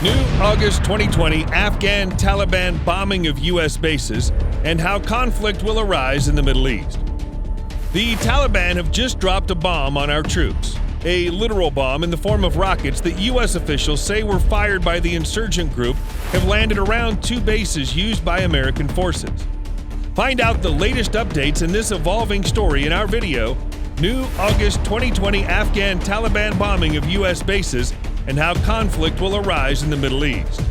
New August 2020 Afghan Taliban bombing of U.S. bases and how conflict will arise in the Middle East. The Taliban have just dropped a bomb on our troops, a literal bomb in the form of rockets that U.S. officials say were fired by the insurgent group have landed around two bases used by American forces. Find out the latest updates in this evolving story in our video, New August 2020 Afghan Taliban bombing of U.S. bases and how conflict will arise in the Middle East.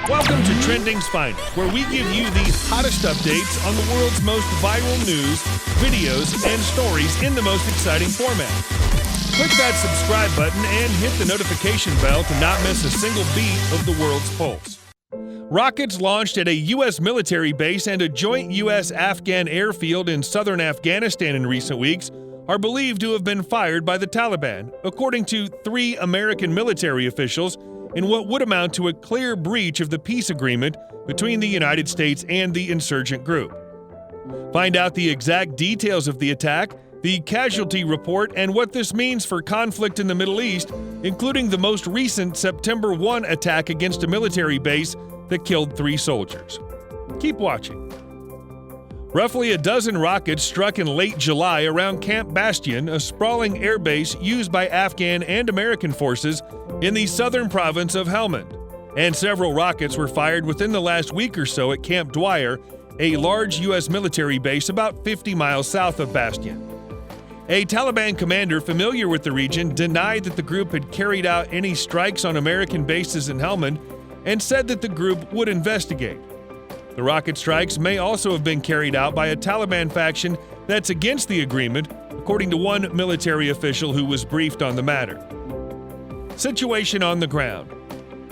Welcome to Trending's Finest, where we give you the hottest updates on the world's most viral news, videos, and stories in the most exciting format. Click that subscribe button and hit the notification bell to not miss a single beat of the world's pulse. Rockets launched at a U.S. military base and a joint U.S.-Afghan airfield in southern Afghanistan in recent weeks are believed to have been fired by the Taliban, according to three American military officials, in what would amount to a clear breach of the peace agreement between the United States and the insurgent group. Find out the exact details of the attack, the casualty report, and what this means for conflict in the Middle East, including the most recent September 1 attack against a military base that killed 3 soldiers. Keep watching. Roughly a dozen rockets struck in late July around Camp Bastion, a sprawling airbase used by Afghan and American forces in the southern province of Helmand. And several rockets were fired within the last week or so at Camp Dwyer, a large U.S. military base about 50 miles south of Bastion. A Taliban commander familiar with the region denied that the group had carried out any strikes on American bases in Helmand and said that the group would investigate. The rocket strikes may also have been carried out by a Taliban faction that's against the agreement, according to one military official who was briefed on the matter. Situation on the ground.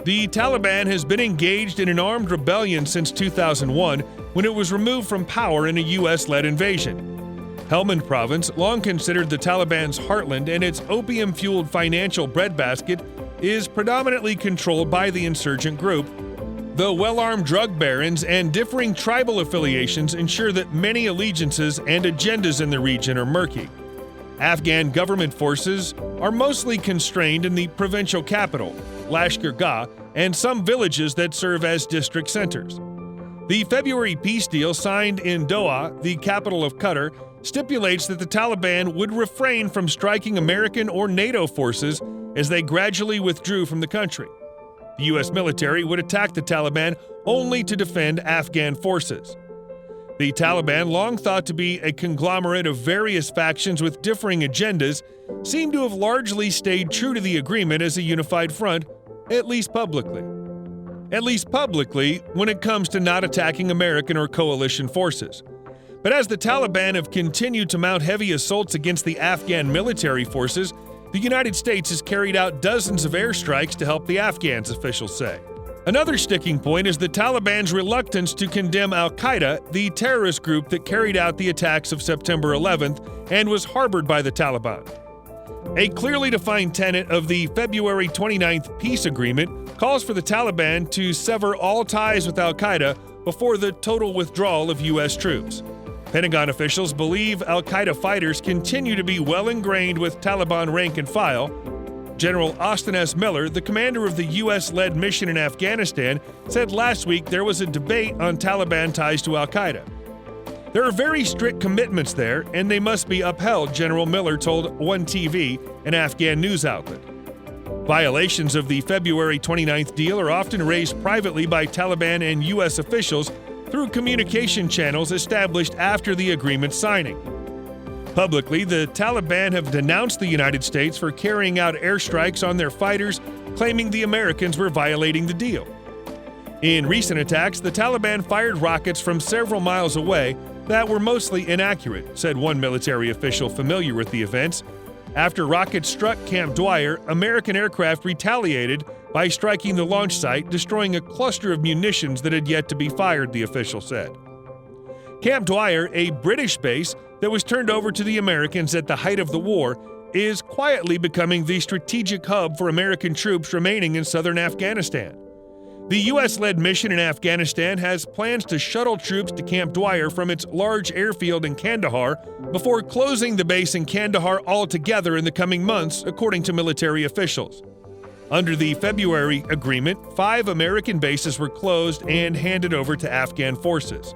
The Taliban has been engaged in an armed rebellion since 2001, when it was removed from power in a U.S.-led invasion. Helmand Province, long considered the Taliban's heartland and its opium-fueled financial breadbasket, is predominantly controlled by the insurgent group, though well-armed drug barons and differing tribal affiliations ensure that many allegiances and agendas in the region are murky. Afghan government forces are mostly constrained in the provincial capital, Lashkar Gah, and some villages that serve as district centers. The February peace deal signed in Doha, the capital of Qatar, stipulates that the Taliban would refrain from striking American or NATO forces as they gradually withdrew from the country. The U.S. military would attack the Taliban only to defend Afghan forces. The Taliban, long thought to be a conglomerate of various factions with differing agendas, seem to have largely stayed true to the agreement as a unified front, at least publicly. At least publicly, when it comes to not attacking American or coalition forces. But as the Taliban have continued to mount heavy assaults against the Afghan military forces, the United States has carried out dozens of airstrikes to help the Afghans, officials say. Another sticking point is the Taliban's reluctance to condemn al-Qaeda, the terrorist group that carried out the attacks of September 11th and was harbored by the Taliban. A clearly defined tenet of the February 29th peace agreement calls for the Taliban to sever all ties with al-Qaeda before the total withdrawal of U.S. troops. Pentagon officials believe al-Qaeda fighters continue to be well ingrained with Taliban rank and file. General Austin S. Miller, the commander of the U.S.-led mission in Afghanistan, said last week there was a debate on Taliban ties to al-Qaeda. There are very strict commitments there, and they must be upheld, General Miller told One TV, an Afghan news outlet. Violations of the February 29th deal are often raised privately by Taliban and U.S. officials through communication channels established after the agreement signing. Publicly, the Taliban have denounced the United States for carrying out airstrikes on their fighters, claiming the Americans were violating the deal. In recent attacks, the Taliban fired rockets from several miles away that were mostly inaccurate, said one military official familiar with the events. After rockets struck Camp Dwyer, American aircraft retaliated by striking the launch site, destroying a cluster of munitions that had yet to be fired, the official said. Camp Dwyer, a British base that was turned over to the Americans at the height of the war, is quietly becoming the strategic hub for American troops remaining in southern Afghanistan. The U.S.-led mission in Afghanistan has plans to shuttle troops to Camp Dwyer from its large airfield in Kandahar before closing the base in Kandahar altogether in the coming months, according to military officials. Under the February agreement, 5 American bases were closed and handed over to Afghan forces.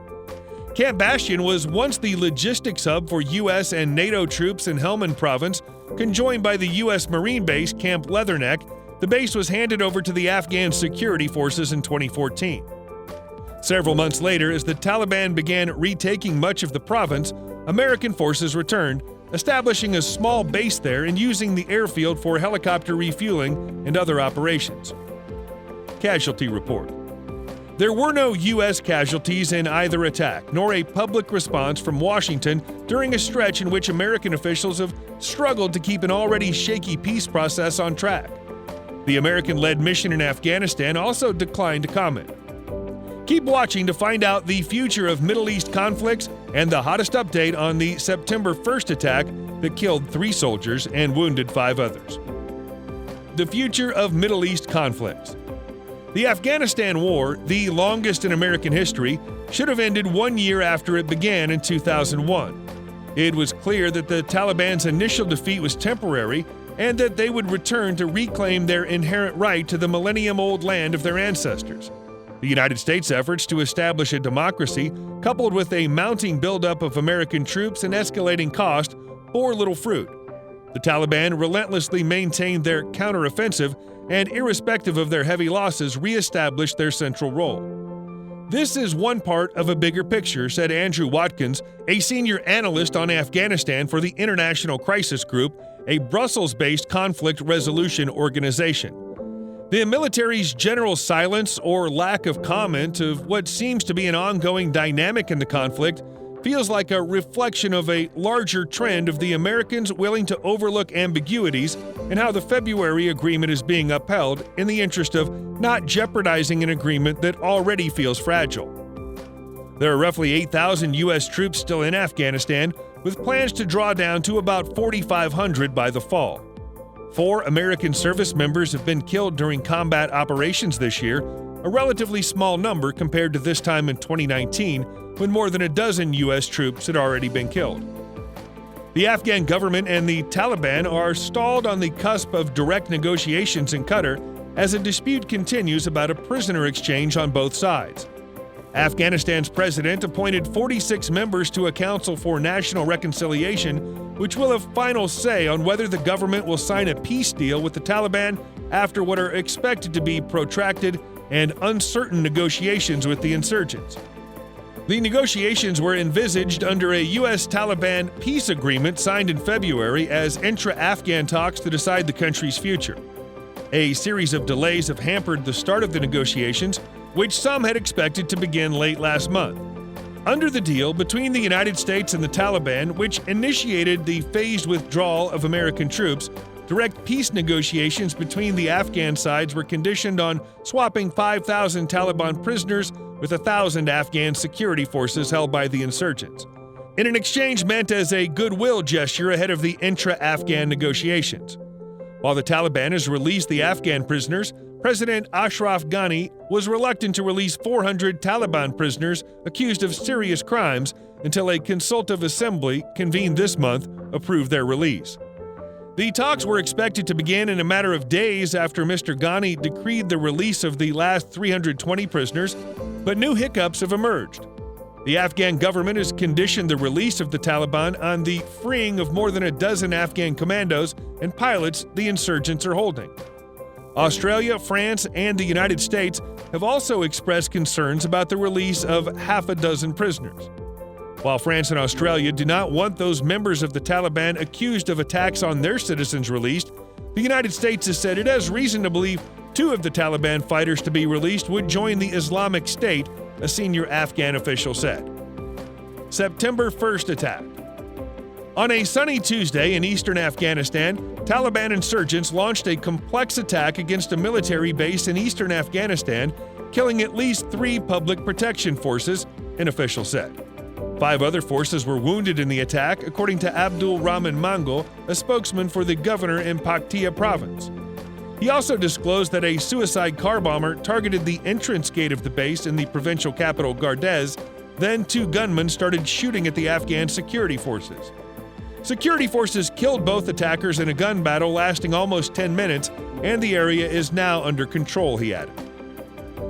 Camp Bastion was once the logistics hub for U.S. and NATO troops in Helmand Province, conjoined by the U.S. Marine base Camp Leatherneck. The base was handed over to the Afghan security forces in 2014. Several months later, as the Taliban began retaking much of the province, American forces returned, establishing a small base there and using the airfield for helicopter refueling and other operations. Casualty report. There were no U.S. casualties in either attack, nor a public response from Washington during a stretch in which American officials have struggled to keep an already shaky peace process on track. The American-led mission in Afghanistan also declined to comment. Keep watching to find out the future of Middle East conflicts and the hottest update on the September 1st attack that killed 3 soldiers and wounded 5 others. The future of Middle East conflicts. The Afghanistan War, the longest in American history, should have ended 1 year after it began in 2001. It was clear that the Taliban's initial defeat was temporary and that they would return to reclaim their inherent right to the millennium-old land of their ancestors. The United States' efforts to establish a democracy, coupled with a mounting buildup of American troops and escalating cost, bore little fruit. The Taliban relentlessly maintained their counteroffensive and, irrespective of their heavy losses, re-established their central role. This is one part of a bigger picture, said Andrew Watkins, a senior analyst on Afghanistan for the International Crisis Group, a Brussels-based conflict resolution organization. The military's general silence or lack of comment of what seems to be an ongoing dynamic in the conflict feels like a reflection of a larger trend of the Americans willing to overlook ambiguities and how the February agreement is being upheld in the interest of not jeopardizing an agreement that already feels fragile. There are roughly 8,000 U.S. troops still in Afghanistan, with plans to draw down to about 4,500 by the fall. 4 American service members have been killed during combat operations this year, a relatively small number compared to this time in 2019, when more than a dozen U.S. troops had already been killed. The Afghan government and the Taliban are stalled on the cusp of direct negotiations in Qatar as a dispute continues about a prisoner exchange on both sides. Afghanistan's president appointed 46 members to a Council for National Reconciliation, which will have final say on whether the government will sign a peace deal with the Taliban after what are expected to be protracted and uncertain negotiations with the insurgents. The negotiations were envisaged under a U.S. Taliban peace agreement signed in February as intra-Afghan talks to decide the country's future. A series of delays have hampered the start of the negotiations, which some had expected to begin late last month. Under the deal between the United States and the Taliban, which initiated the phased withdrawal of American troops, direct peace negotiations between the Afghan sides were conditioned on swapping 5,000 Taliban prisoners with 1,000 Afghan security forces held by the insurgents, in an exchange meant as a goodwill gesture ahead of the intra-Afghan negotiations. While the Taliban has released the Afghan prisoners, President Ashraf Ghani was reluctant to release 400 Taliban prisoners accused of serious crimes until a consultative assembly convened this month approved their release. The talks were expected to begin in a matter of days after Mr. Ghani decreed the release of the last 320 prisoners, but new hiccups have emerged. The Afghan government has conditioned the release of the Taliban on the freeing of more than a dozen Afghan commandos and pilots the insurgents are holding. Australia, France, and the United States have also expressed concerns about the release of half a dozen prisoners. While France and Australia do not want those members of the Taliban accused of attacks on their citizens released, the United States has said it has reason to believe 2 of the Taliban fighters to be released would join the Islamic State, a senior Afghan official said. September 1st attack. On a sunny Tuesday in eastern Afghanistan, Taliban insurgents launched a complex attack against a military base in eastern Afghanistan, killing at least 3 public protection forces, an official said. 5 other forces were wounded in the attack, according to Abdul Rahman Mangal, a spokesman for the governor in Paktia province. He also disclosed that a suicide car bomber targeted the entrance gate of the base in the provincial capital Gardez. Then 2 gunmen started shooting at the Afghan security forces. Security forces killed both attackers in a gun battle lasting almost 10 minutes, and the area is now under control, he added.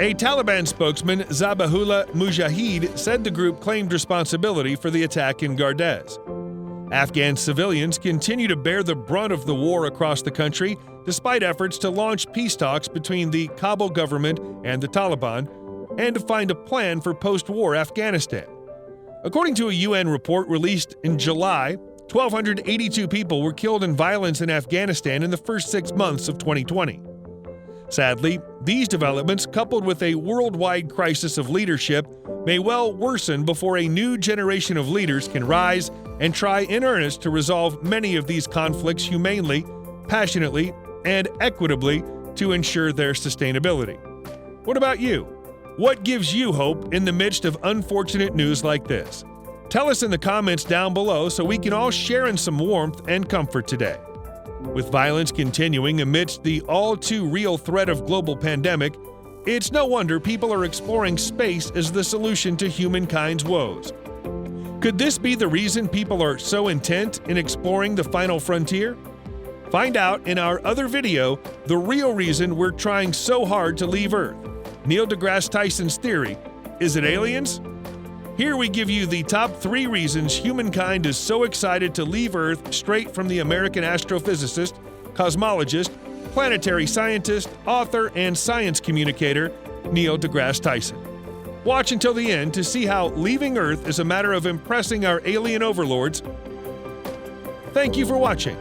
A Taliban spokesman, Zabihullah Mujahid, said the group claimed responsibility for the attack in Gardez. Afghan civilians continue to bear the brunt of the war across the country, despite efforts to launch peace talks between the Kabul government and the Taliban, and to find a plan for post-war Afghanistan. According to a UN report released in July, 1,282 people were killed in violence in Afghanistan in the first 6 months of 2020. Sadly, these developments, coupled with a worldwide crisis of leadership, may well worsen before a new generation of leaders can rise and try in earnest to resolve many of these conflicts humanely, passionately, and equitably to ensure their sustainability. What about you? What gives you hope in the midst of unfortunate news like this? Tell us in the comments down below so we can all share in some warmth and comfort today. With violence continuing amidst the all-too-real threat of global pandemic, it's no wonder people are exploring space as the solution to humankind's woes. Could this be the reason people are so intent in exploring the final frontier? Find out in our other video the real reason we're trying so hard to leave Earth. Neil deGrasse Tyson's theory. Is it aliens? Here we give you the top 3 reasons humankind is so excited to leave Earth straight from the American astrophysicist, cosmologist, planetary scientist, author, and science communicator, Neil deGrasse Tyson. Watch until the end to see how leaving Earth is a matter of impressing our alien overlords. Thank you for watching.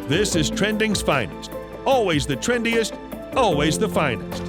This is Trending's Finest. Always the trendiest, always the finest.